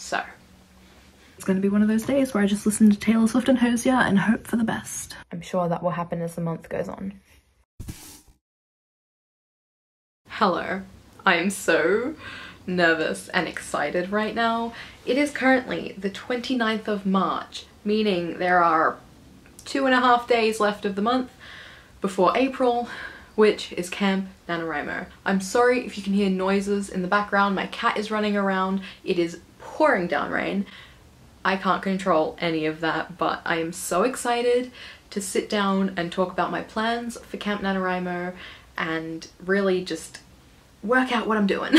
So it's going to be one of those days where I just listen to Taylor Swift and Hosier and hope for the best. I'm sure that will happen as the month goes on. Hello. I am so nervous and excited right now. It is currently the 29th of March, meaning there are 2.5 days left of the month before April, which is Camp NaNoWriMo. I'm sorry if you can hear noises in the background. My cat is running around. It is pouring down rain. I can't control any of that, but I am so excited to sit down and talk about my plans for Camp NaNoWriMo and really just work out what I'm doing.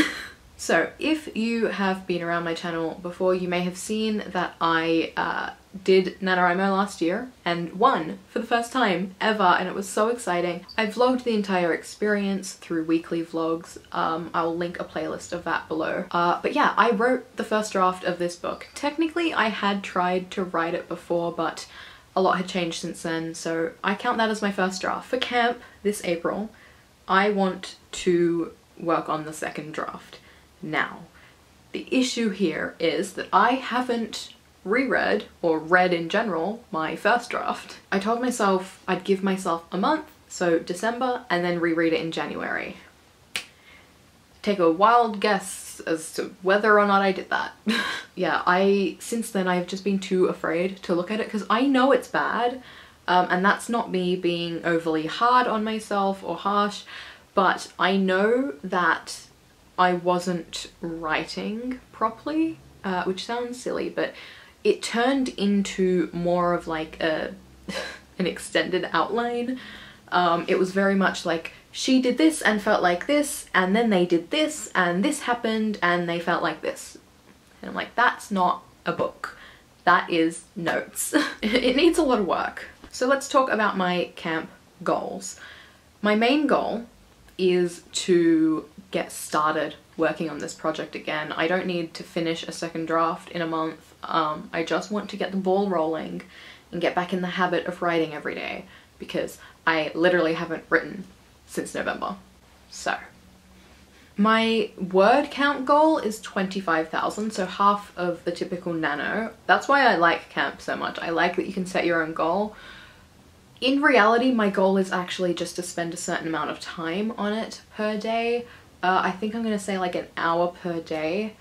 So if you have been around my channel before, you may have seen that I did NaNoWriMo last year and won for the first time ever, and it was so exciting. I vlogged the entire experience through weekly vlogs. I'll link a playlist of that below. But yeah, I wrote the first draft of this book. Technically I had tried to write it before, but a lot had changed since then, so I count that as my first draft. For camp this April, I want to work on the second draft. Now, the issue here is that I haven't reread, or read in general, my first draft. I told myself I'd give myself a month, so December, and then reread it in January. Take a wild guess as to whether or not I did that. Yeah, since then I've just been too afraid to look at it because I know it's bad, and that's not me being overly hard on myself or harsh, but I know that I wasn't writing properly, which sounds silly, but it turned into more of like an extended outline. It was very much like, she did this and felt like this, and then they did this, and this happened, and they felt like this. And I'm like, that's not a book. That is notes. It needs a lot of work. So let's talk about my camp goals. My main goal is to get started working on this project again. I don't need to finish a second draft in a month. I just want to get the ball rolling and get back in the habit of writing every day, because I literally haven't written since November. So my word count goal is 25,000, so half of the typical nano. That's why I like camp so much. I like that you can set your own goal. In reality, my goal is actually just to spend a certain amount of time on it per day. I think I'm gonna say like an hour per day,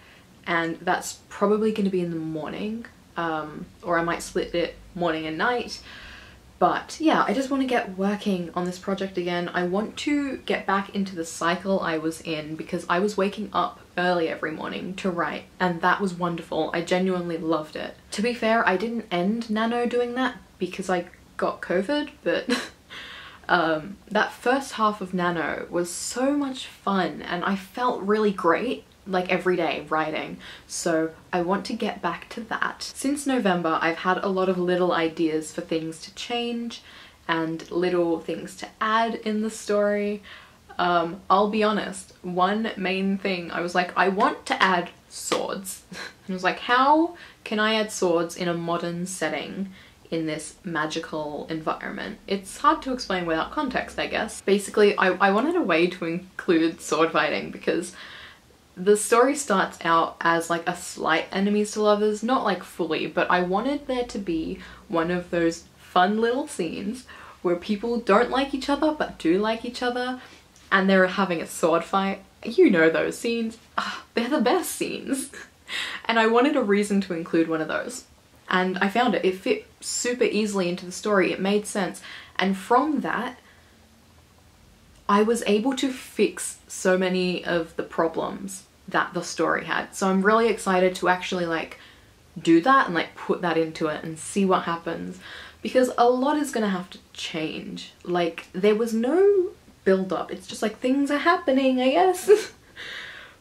and that's probably gonna be in the morning, or I might split it morning and night. But yeah, I just want to get working on this project again. I want to get back into the cycle I was in, because I was waking up early every morning to write, and that was wonderful. I genuinely loved it. To be fair, I didn't end Nano doing that because I got COVID, but that first half of Nano was so much fun and I felt really great like every day writing, so I want to get back to that. Since November I've had a lot of little ideas for things to change and little things to add in the story. I'll be honest, one main thing I was like, I want to add swords. And I was like, how can I add swords in a modern setting in this magical environment? It's hard to explain without context, I guess. Basically, I wanted a way to include sword fighting, because the story starts out as like a slight enemies to lovers, not like fully, but I wanted there to be one of those fun little scenes where people don't like each other but do like each other, and they're having a sword fight. You know those scenes. They're the best scenes. And I wanted a reason to include one of those. And I found it. It fit super easily into the story. It made sense. And from that, I was able to fix so many of the problems that the story had. So I'm really excited to actually like do that and like put that into it and see what happens, because a lot is gonna have to change. Like, there was no build up. It's just like things are happening, I guess.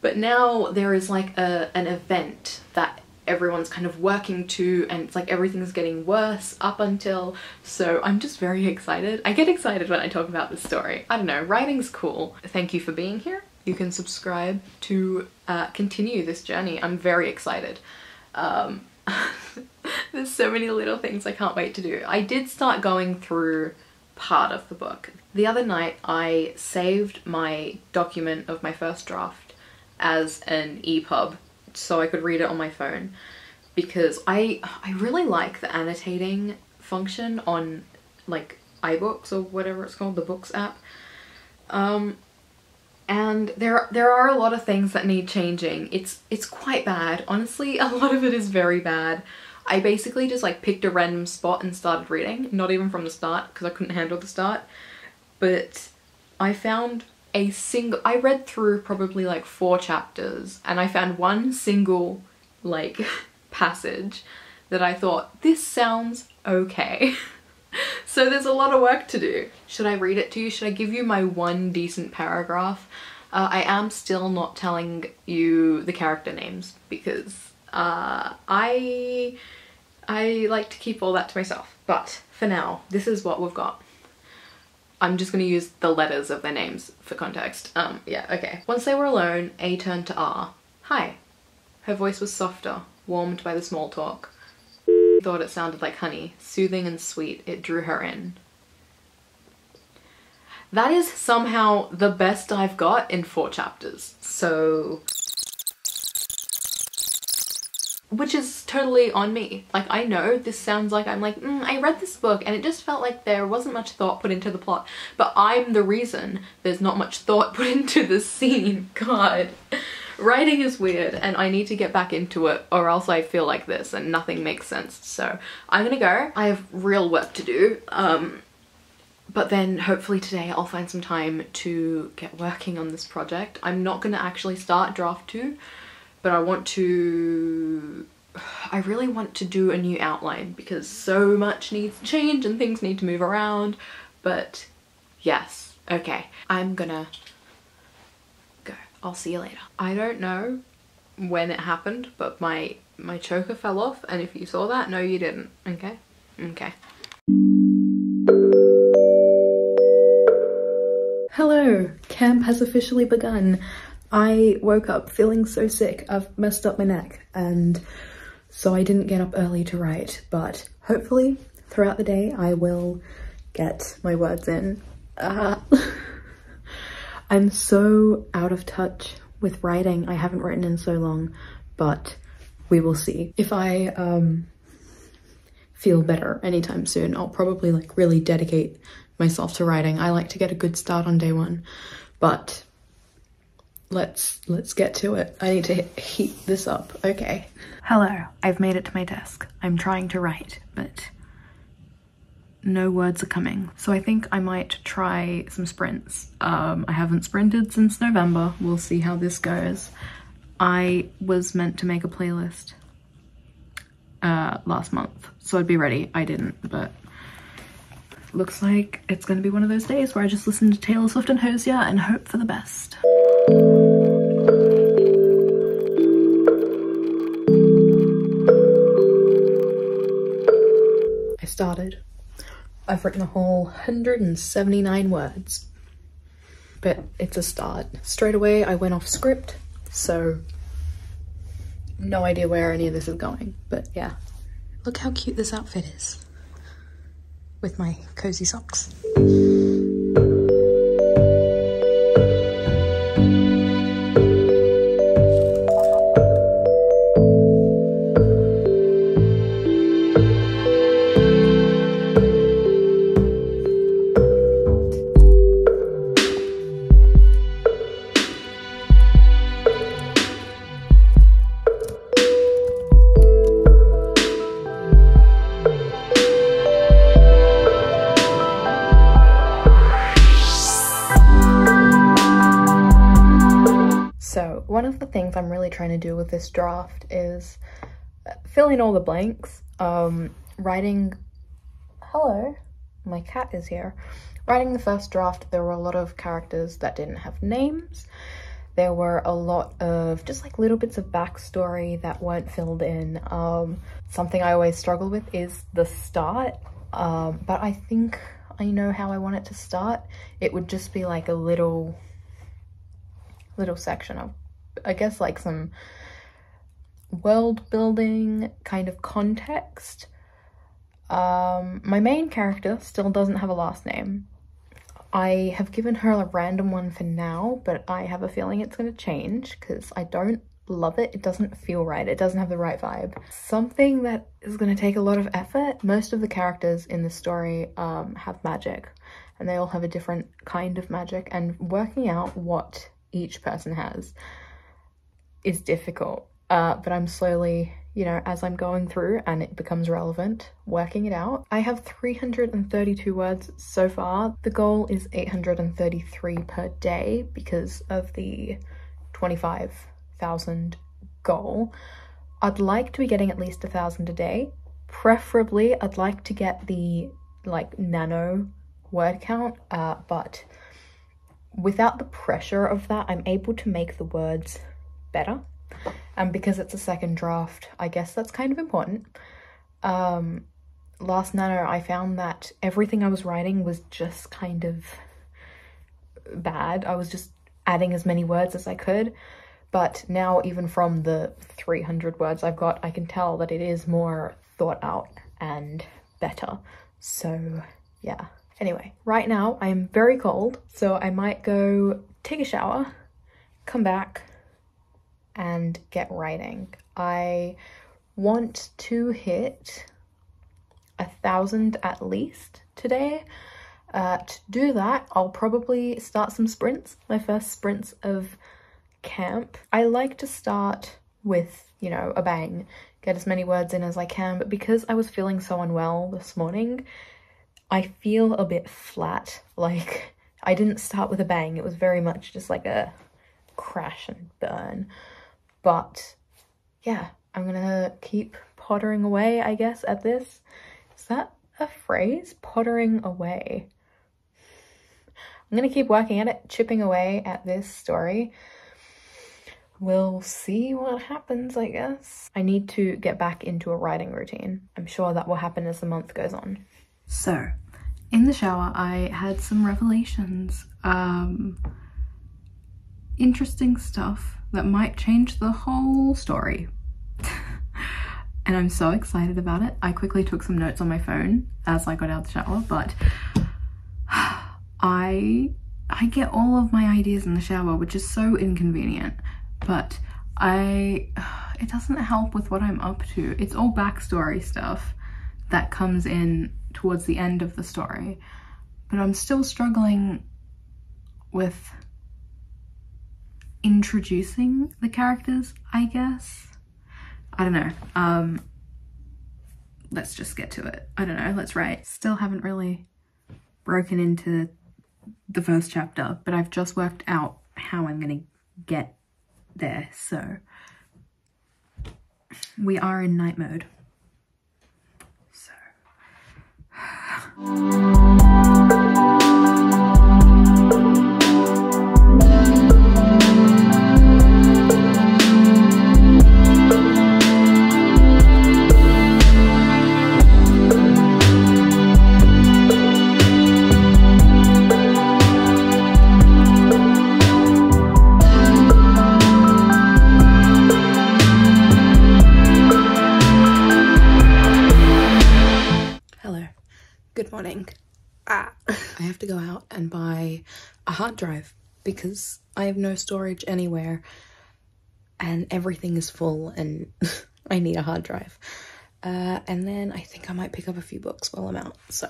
But now there is like an event that everyone's kind of working to, and it's like everything's getting worse up until, so I'm just very excited. I get excited when I talk about this story. I don't know, writing's cool. Thank you for being here. You can subscribe to continue this journey. I'm very excited. There's so many little things I can't wait to do. I did start going through part of the book. The other night I saved my document of my first draft as an EPUB so I could read it on my phone, because I really like the annotating function on like iBooks or whatever it's called, the Books app. And there are a lot of things that need changing. It's quite bad. Honestly, a lot of it is very bad. I basically just like picked a random spot and started reading, not even from the start because I couldn't handle the start. But I found I read through probably like 4 chapters and I found one single like passage that I thought, this sounds okay. So there's a lot of work to do. Should I read it to you? Should I give you my one decent paragraph? I am still not telling you the character names because I like to keep all that to myself. But for now, this is what we've got. I'm just gonna use the letters of their names for context. Yeah, okay. Once they were alone, A turned to R. Hi. Her voice was softer, warmed by the small talk. Thought it sounded like honey, soothing and sweet. It drew her in. That is somehow the best I've got in 4 chapters. So, which is totally on me. Like, I know this sounds like I'm like, I read this book and it just felt like there wasn't much thought put into the plot, but I'm the reason there's not much thought put into the scene. God. Writing is weird and I need to get back into it or else I feel like this and nothing makes sense. So I'm gonna go. I have real work to do. But then hopefully today I'll find some time to get working on this project. I'm not gonna actually start draft 2, but I really want to do a new outline because so much needs to change and things need to move around. But yes, okay, I'm gonna go. I'll see you later. I don't know when it happened, but my choker fell off, and if you saw that, no you didn't, okay? Okay. Hello, camp has officially begun. I woke up feeling so sick. I've messed up my neck, and so I didn't get up early to write, but hopefully throughout the day I will get my words in. I'm so out of touch with writing. I haven't written in so long, but we will see. If I feel better anytime soon, I'll probably like really dedicate myself to writing. I like to get a good start on day 1, but let's get to it. I need to heat this up. Okay. Hello, I've made it to my desk. I'm trying to write, but no words are coming. So I think I might try some sprints. I haven't sprinted since November. We'll see how this goes. I was meant to make a playlist last month, so I'd be ready. I didn't, but looks like it's gonna be one of those days where I just listen to Taylor Swift and Hosier and hope for the best. I started. I've written a whole 179 words, but it's a start. Straight away I went off script, so no idea where any of this is going, but yeah. Look how cute this outfit is with my cozy socks. One of the things I'm really trying to do with this draft is fill in all the blanks. Writing, hello, my cat is here. Writing the first draft, there were a lot of characters that didn't have names. There were a lot of just like little bits of backstory that weren't filled in. Something I always struggle with is the start, but I think I know how I want it to start. It would just be like a little section of, I guess, like some world building kind of context. My main character still doesn't have a last name. I have given her a random one for now, but I have a feeling it's going to change because I don't love it. It doesn't feel right. It doesn't have the right vibe. Something that is going to take a lot of effort. Most of the characters in the story have magic, and they all have a different kind of magic, and working out what each person has is difficult. But I'm slowly, you know, as I'm going through and it becomes relevant, working it out. I have 332 words so far. The goal is 833 per day because of the 25,000 goal. I'd like to be getting at least 1,000 a day. Preferably, I'd like to get the like nano word count, but without the pressure of that, I'm able to make the words better. And because it's a second draft, I guess that's kind of important. Last Nano, I found that everything I was writing was just kind of bad. I was just adding as many words as I could. But now, even from the 300 words I've got, I can tell that it is more thought out and better. So, yeah. Anyway, right now I am very cold, so I might go take a shower, come back, and get writing. I want to hit 1,000 at least today. To do that, I'll probably start some sprints, my first sprints of camp. I like to start with, you know, a bang, get as many words in as I can, but because I was feeling so unwell this morning, I feel a bit flat. Like, I didn't start with a bang. It was very much just like a crash and burn. But yeah, I'm gonna keep pottering away, I guess, at this. Is that a phrase? Pottering away. I'm gonna keep working at it, chipping away at this story. We'll see what happens, I guess. I need to get back into a writing routine. I'm sure that will happen as the month goes on. So, in the shower, I had some revelations. Interesting stuff that might change the whole story. And I'm so excited about it. I quickly took some notes on my phone as I got out of the shower, but I get all of my ideas in the shower, which is so inconvenient, but it doesn't help with what I'm up to. It's all backstory stuff that comes in towards the end of the story, but I'm still struggling with introducing the characters, I guess. I don't know. Let's just get to it. I don't know, let's write. Still haven't really broken into the first chapter, but I've just worked out how I'm gonna get there. So we are in night mode. So good morning. I have to go out and buy a hard drive because I have no storage anywhere and everything is full and I need a hard drive. And then I think I might pick up a few books while I'm out, so.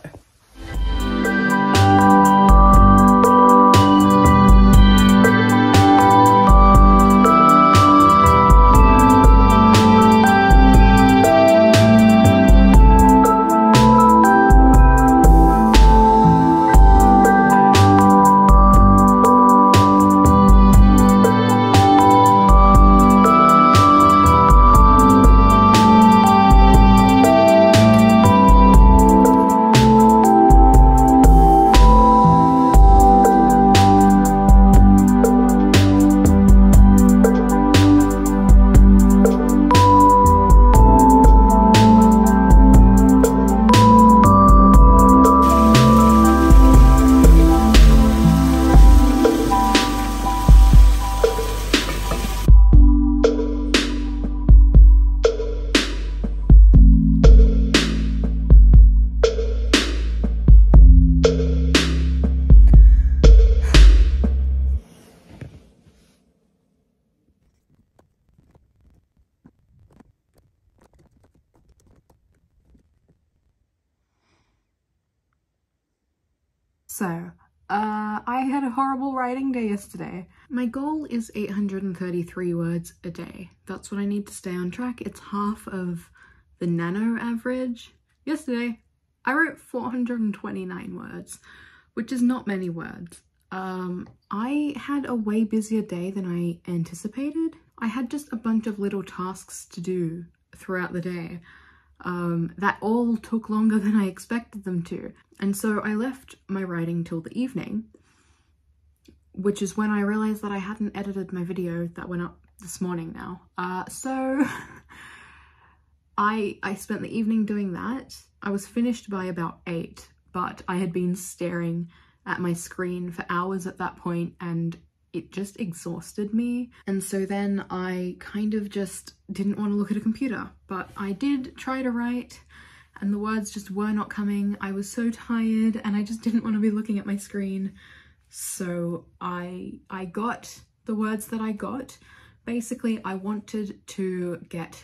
So, I had a horrible writing day yesterday. My goal is 833 words a day. That's what I need to stay on track. It's half of the nano average. Yesterday, I wrote 429 words, which is not many words. I had a way busier day than I anticipated. I had just a bunch of little tasks to do throughout the day that all took longer than I expected them to. And so I left my writing till the evening, which is when I realized that I hadn't edited my video that went up this morning now. So I spent the evening doing that. I was finished by about 8, but I had been staring at my screen for hours at that point and it just exhausted me. And so then I kind of just didn't want to look at a computer, but I did try to write and the words just were not coming. I was so tired and I just didn't want to be looking at my screen. So I got the words that I got. Basically, I wanted to get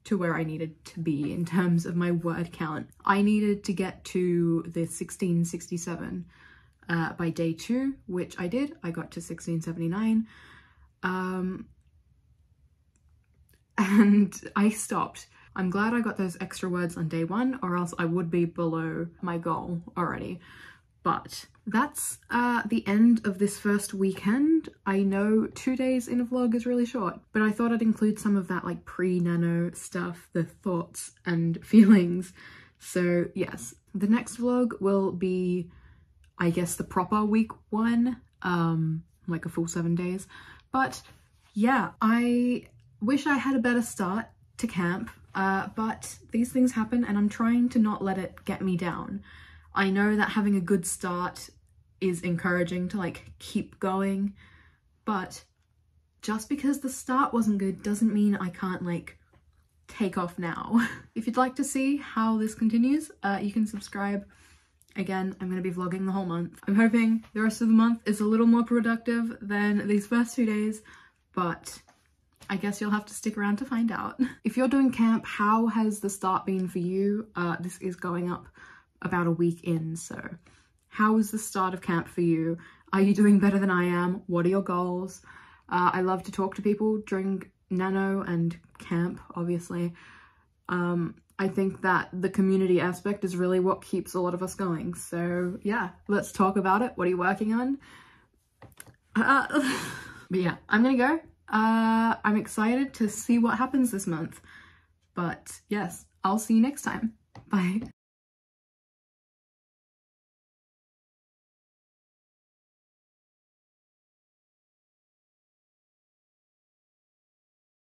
to where I needed to be in terms of my word count. I needed to get to the 1667 by day 2, which I did. I got to 1679 and I stopped. I'm glad I got those extra words on day 1 or else I would be below my goal already. But that's the end of this first weekend. I know 2 days in a vlog is really short, but I thought I'd include some of that like pre-nano stuff, the thoughts and feelings. So yes, the next vlog will be, I guess, the proper week 1, like a full 7 days. But yeah, I wish I had a better start to camp, but these things happen and I'm trying to not let it get me down. I know that having a good start is encouraging to like keep going, but just because the start wasn't good doesn't mean I can't like take off now. If you'd like to see how this continues, you can subscribe. Again, I'm going to be vlogging the whole month. I'm hoping the rest of the month is a little more productive than these first 2 days, but I guess you'll have to stick around to find out. If you're doing camp, how has the start been for you? This is going up about a week in, so how was the start of camp for you? Are you doing better than I am? What are your goals? I love to talk to people during nano and camp, obviously. I think that the community aspect is really what keeps a lot of us going. So yeah, let's talk about it. What are you working on? But yeah, I'm gonna go. I'm excited to see what happens this month. But yes, I'll see you next time. Bye.